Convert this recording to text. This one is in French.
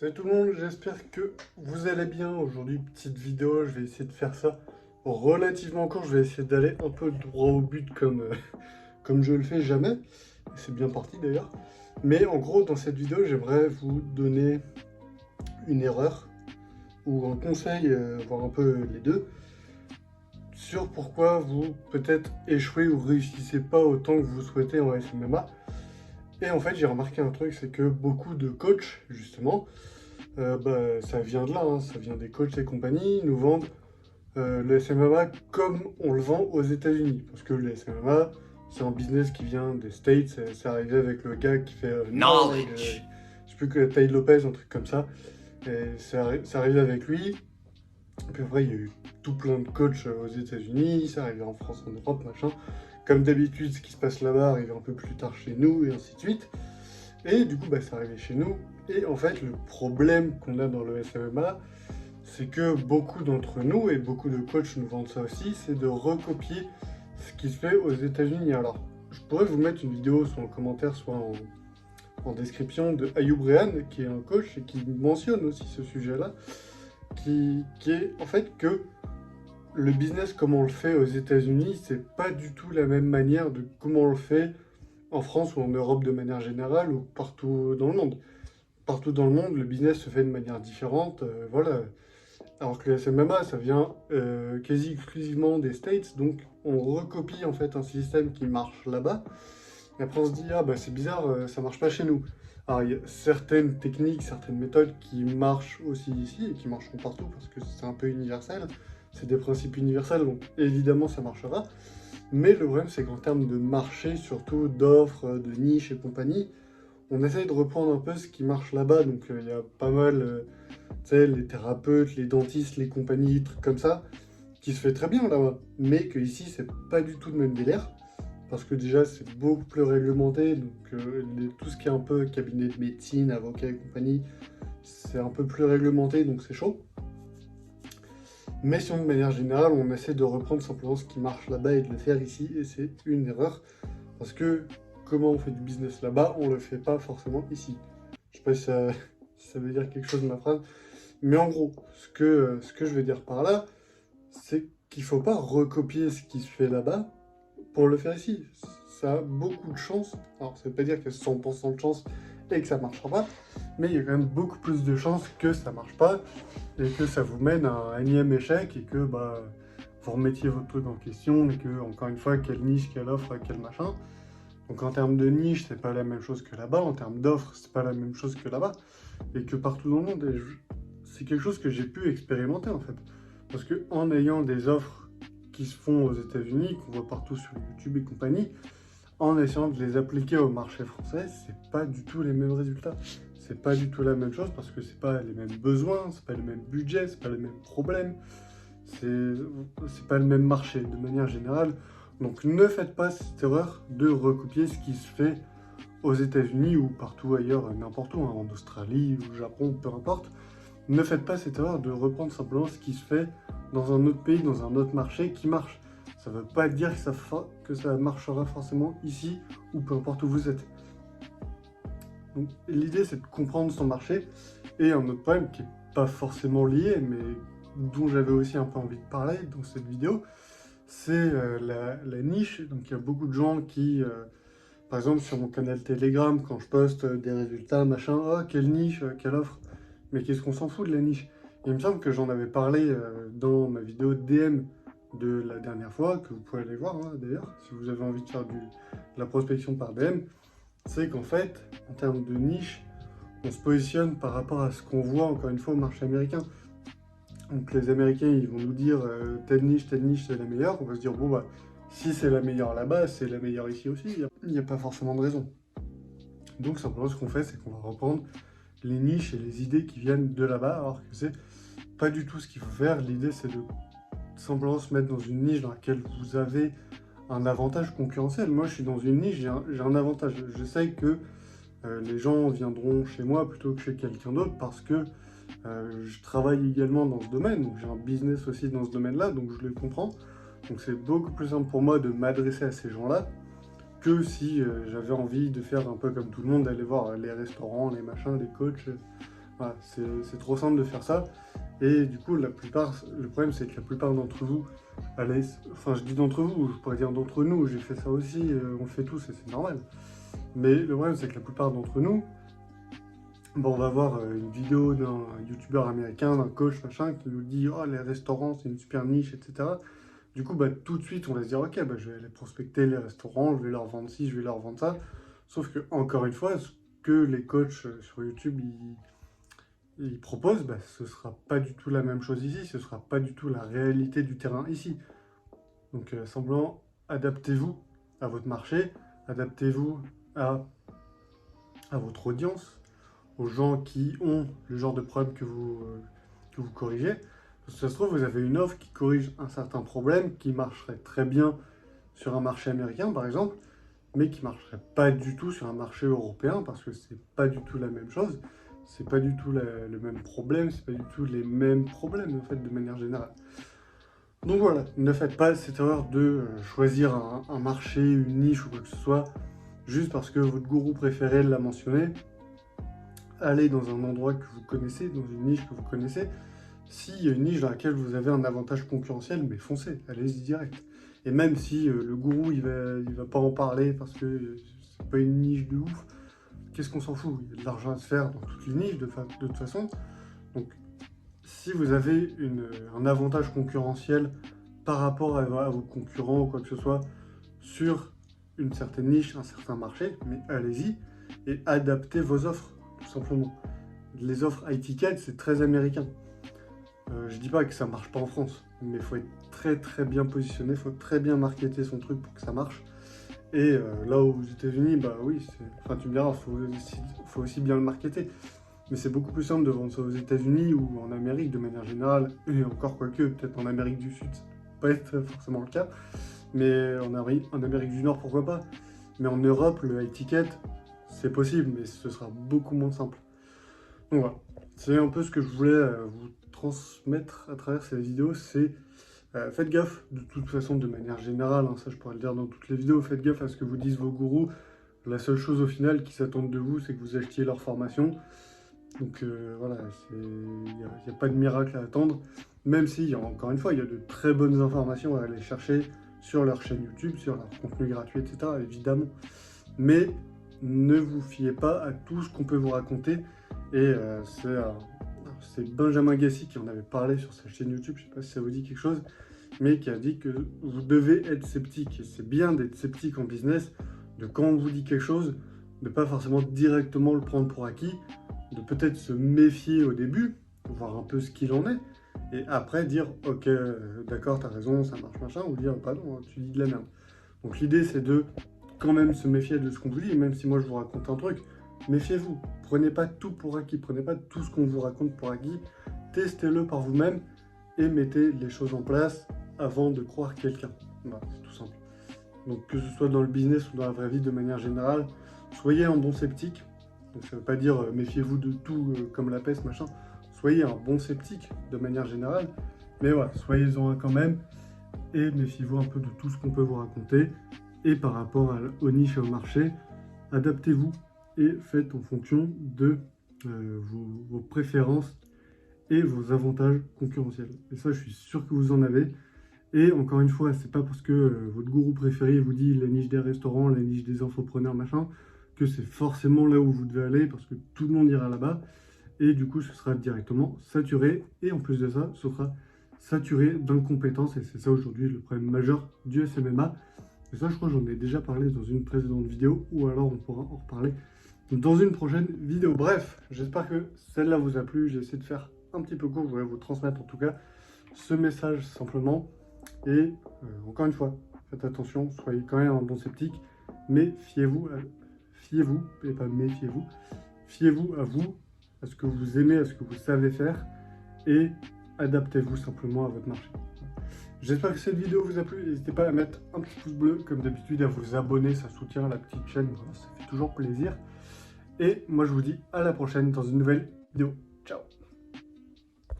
Salut tout le monde, j'espère que vous allez bien. Aujourd'hui, petite vidéo, je vais essayer de faire ça relativement court. Je vais essayer d'aller un peu droit au but comme je le fais jamais. C'est bien parti d'ailleurs. Mais en gros, dans cette vidéo, j'aimerais vous donner une erreur ou un conseil, voire un peu les deux, sur pourquoi vous peut-être échouez ou réussissez pas autant que vous souhaitez en SMMA. Et en fait, j'ai remarqué un truc, c'est que beaucoup de coachs, justement, ça vient de là, hein, ça vient des coachs et compagnie, nous vendent le SMMA comme on le vend aux États-Unis. Parce que le SMMA, c'est un business qui vient des States, c'est arrivé avec le gars qui fait Nike, Knowledge. je sais plus que Ty Lopez, un truc comme ça. Et c'est arrivé avec lui. Puis après, il y a eu tout plein de coachs aux États-Unis, c'est arrivé en France, en Europe, machin. Comme d'habitude, ce qui se passe là-bas arrive un peu plus tard chez nous, et ainsi de suite. Et du coup, c'est arrivé chez nous. Et en fait, le problème qu'on a dans le SMMA, c'est que beaucoup d'entre nous, et beaucoup de coachs nous vendent ça aussi, c'est de recopier ce qui se fait aux États-Unis. Alors, je pourrais vous mettre une vidéo soit en commentaire, soit en description de Ayoub Rehan, qui est un coach et qui mentionne aussi ce sujet-là, qui est en fait que le business comme on le fait aux États-Unis, c'est pas du tout la même manière de comment on le fait en France ou en Europe de manière générale ou partout dans le monde. Partout dans le monde, le business se fait de manière différente, voilà. Alors que le SMMA, ça vient quasi exclusivement des States, donc on recopie en fait un système qui marche là-bas. Et après on se dit, ah bah c'est bizarre, ça marche pas chez nous. Alors il y a certaines techniques, certaines méthodes qui marchent aussi ici et qui marcheront partout parce que c'est un peu universel. C'est des principes universels, donc évidemment ça marchera. Mais le problème c'est qu'en termes de marché, surtout d'offres, de niches et compagnie, on essaye de reprendre un peu ce qui marche là-bas. Donc il y a pas mal, tu sais, les thérapeutes, les dentistes, les compagnies, trucs comme ça, qui se fait très bien là-bas. Mais que ici, c'est pas du tout le même délire. Parce que déjà, c'est beaucoup plus réglementé. Donc tout ce qui est un peu cabinet de médecine, avocat et compagnie, c'est un peu plus réglementé, donc c'est chaud. Mais sinon, de manière générale, on essaie de reprendre simplement ce qui marche là-bas et de le faire ici. Et c'est une erreur. Parce que comment on fait du business là-bas, on le fait pas forcément ici. Je sais pas si ça veut dire quelque chose de ma phrase. Mais en gros, ce que je veux dire par là, c'est qu'il faut pas recopier ce qui se fait là-bas pour le faire ici. Ça a beaucoup de chance. Alors, ça veut pas dire qu'il y a 100% de chance et que ça marchera pas, mais il y a quand même beaucoup plus de chances que ça marche pas et que ça vous mène à un énième échec et que vous remettiez votre truc en question et que, encore une fois, quelle niche, quelle offre, quel machin. Donc en termes de niche, c'est pas la même chose que là-bas, en termes d'offres, c'est pas la même chose que là-bas, et que partout dans le monde, c'est quelque chose que j'ai pu expérimenter en fait. Parce que en ayant des offres qui se font aux États-Unis, qu'on voit partout sur YouTube et compagnie, en essayant de les appliquer au marché français, c'est pas du tout les mêmes résultats. C'est pas du tout la même chose parce que c'est pas les mêmes besoins, c'est pas le même budget, c'est pas les mêmes problèmes, c'est pas le même marché de manière générale. Donc ne faites pas cette erreur de recopier ce qui se fait aux États-Unis ou partout ailleurs, n'importe où, hein, en Australie, au Japon, peu importe. Ne faites pas cette erreur de reprendre simplement ce qui se fait dans un autre pays, dans un autre marché qui marche. Ça ne veut pas dire que ça marchera forcément ici ou peu importe où vous êtes. Donc l'idée c'est de comprendre son marché. Et un autre problème qui n'est pas forcément lié, mais dont j'avais aussi un peu envie de parler dans cette vidéo, c'est la niche. Donc il y a beaucoup de gens qui, par exemple sur mon canal Telegram, quand je poste des résultats, machin, oh quelle niche, quelle offre, mais qu'est-ce qu'on s'en fout de la niche? Il me semble que j'en avais parlé dans ma vidéo DM de la dernière fois, que vous pouvez aller voir hein, d'ailleurs, si vous avez envie de faire de la prospection par DM, c'est qu'en fait, en termes de niche, on se positionne par rapport à ce qu'on voit encore une fois au marché américain. Donc les Américains, ils vont nous dire telle niche, c'est la meilleure. On va se dire, bon si c'est la meilleure là-bas, c'est la meilleure ici aussi. Il n'y a pas forcément de raison. Donc simplement, ce qu'on fait, c'est qu'on va reprendre les niches et les idées qui viennent de là-bas, alors que c'est pas du tout ce qu'il faut faire. L'idée, c'est de simplement se mettre dans une niche dans laquelle vous avez un avantage concurrentiel. Moi, je suis dans une niche, j'ai un avantage. Je sais que les gens viendront chez moi plutôt que chez quelqu'un d'autre parce que je travaille également dans ce domaine, donc j'ai un business aussi dans ce domaine-là, donc je le comprends. Donc c'est beaucoup plus simple pour moi de m'adresser à ces gens-là que si j'avais envie de faire un peu comme tout le monde, d'aller voir les restaurants, les machins, les coachs, Voilà, c'est trop simple de faire ça. Et du coup, le problème, c'est que la plupart d'entre vous, enfin, je dis d'entre vous, je pourrais dire d'entre nous, j'ai fait ça aussi, on le fait tous et c'est normal. Mais le problème, c'est que la plupart d'entre nous, bon, on va voir une vidéo d'un youtubeur américain, d'un coach, machin, qui nous dit « Oh, les restaurants, c'est une super niche, etc. » Du coup, bah, tout de suite, on va se dire « Ok, bah, je vais aller prospecter les restaurants, je vais leur vendre ci, je vais leur vendre ça. » Sauf que, encore une fois, ce que les coachs sur YouTube, ils proposent, bah, ce ne sera pas du tout la même chose ici, ce ne sera pas du tout la réalité du terrain ici. Donc, simplement, adaptez-vous à votre marché, adaptez-vous à votre audience, aux gens qui ont le genre de problème que vous corrigez. Parce que ça se trouve, vous avez une offre qui corrige un certain problème qui marcherait très bien sur un marché américain, par exemple, mais qui ne marcherait pas du tout sur un marché européen parce que c'est pas du tout la même chose, c'est pas du tout le même problème, c'est pas du tout les mêmes problèmes en fait de manière générale. Donc voilà, ne faites pas cette erreur de choisir un marché, une niche ou quoi que ce soit, juste parce que votre gourou préféré l'a mentionné. Allez dans un endroit que vous connaissez, dans une niche que vous connaissez. S'il y a une niche dans laquelle vous avez un avantage concurrentiel, mais foncez, allez-y direct. Et même si le gourou il va pas en parler parce que c'est pas une niche de ouf, qu'est-ce qu'on s'en fout? Il y a de l'argent à se faire dans toutes les niches de toute façon. Donc si vous avez un avantage concurrentiel par rapport à vos concurrents ou quoi que ce soit sur une certaine niche, un certain marché, mais allez-y et adaptez vos offres, tout simplement. Les offres high ticket, c'est très américain. Je dis pas que ça marche pas en France, mais il faut être très très bien positionné, il faut très bien marketer son truc pour que ça marche. Et là aux États-Unis, bah oui, enfin tu me diras, faut aussi bien le marketer. Mais c'est beaucoup plus simple de vendre ça aux États-Unis ou en Amérique de manière générale, et encore quoique, peut-être en Amérique du Sud, ça peut pas être forcément le cas. Mais en Amérique du Nord, pourquoi pas. Mais en Europe, le high ticket, c'est possible, mais ce sera beaucoup moins simple. Donc voilà, c'est un peu ce que je voulais vous transmettre à travers cette vidéo, c'est faites gaffe, de toute façon, de manière générale, hein, ça je pourrais le dire dans toutes les vidéos, faites gaffe à ce que vous disent vos gourous. La seule chose au final qu'ils s'attendent de vous, c'est que vous achetiez leur formation. Donc voilà, il n'y a pas de miracle à attendre, même si, encore une fois, il y a de très bonnes informations à aller chercher sur leur chaîne YouTube, sur leur contenu gratuit, etc., évidemment. Mais ne vous fiez pas à tout ce qu'on peut vous raconter. Et c'est Benjamin Gassi qui en avait parlé sur sa chaîne YouTube, je ne sais pas si ça vous dit quelque chose, mais qui a dit que vous devez être sceptique. Et c'est bien d'être sceptique en business, de quand on vous dit quelque chose, de ne pas forcément directement le prendre pour acquis, de peut-être se méfier au début, voir un peu ce qu'il en est, et après dire « Ok, d'accord, t'as raison, ça marche, machin », ou dire « Bah non, tu dis de la merde ». Donc l'idée, c'est de quand même se méfier de ce qu'on vous dit, même si moi je vous raconte un truc, méfiez-vous. Prenez pas tout pour acquis, prenez pas tout ce qu'on vous raconte pour acquis, testez-le par vous-même et mettez les choses en place avant de croire quelqu'un. Voilà, c'est tout simple. Donc que ce soit dans le business ou dans la vraie vie de manière générale, soyez un bon sceptique. Donc ça ne veut pas dire méfiez-vous de tout comme la peste, machin. Soyez un bon sceptique de manière générale, mais voilà, soyez-en un quand même et méfiez-vous un peu de tout ce qu'on peut vous raconter. Et par rapport aux niches et au marché, adaptez-vous et faites en fonction de vos préférences et vos avantages concurrentiels. Et ça, je suis sûr que vous en avez. Et encore une fois, c'est pas parce que votre gourou préféré vous dit la niche des restaurants, la niche des infopreneurs, machin, que c'est forcément là où vous devez aller, parce que tout le monde ira là-bas. Et du coup, ce sera directement saturé. Et en plus de ça, ce sera saturé d'incompétences. Et c'est ça aujourd'hui le problème majeur du SMMA. Et ça, je crois que j'en ai déjà parlé dans une précédente vidéo, ou alors on pourra en reparler dans une prochaine vidéo. Bref, j'espère que celle-là vous a plu. J'ai essayé de faire un petit peu court, je voulais vous transmettre en tout cas ce message simplement. Et encore une fois, faites attention, soyez quand même un bon sceptique, mais fiez-vous, et pas méfiez-vous, fiez-vous à vous, à ce que vous aimez, à ce que vous savez faire, et adaptez-vous simplement à votre marché. J'espère que cette vidéo vous a plu, n'hésitez pas à mettre un petit pouce bleu, comme d'habitude, à vous abonner, ça soutient la petite chaîne, voilà, ça fait toujours plaisir. Et moi je vous dis à la prochaine dans une nouvelle vidéo.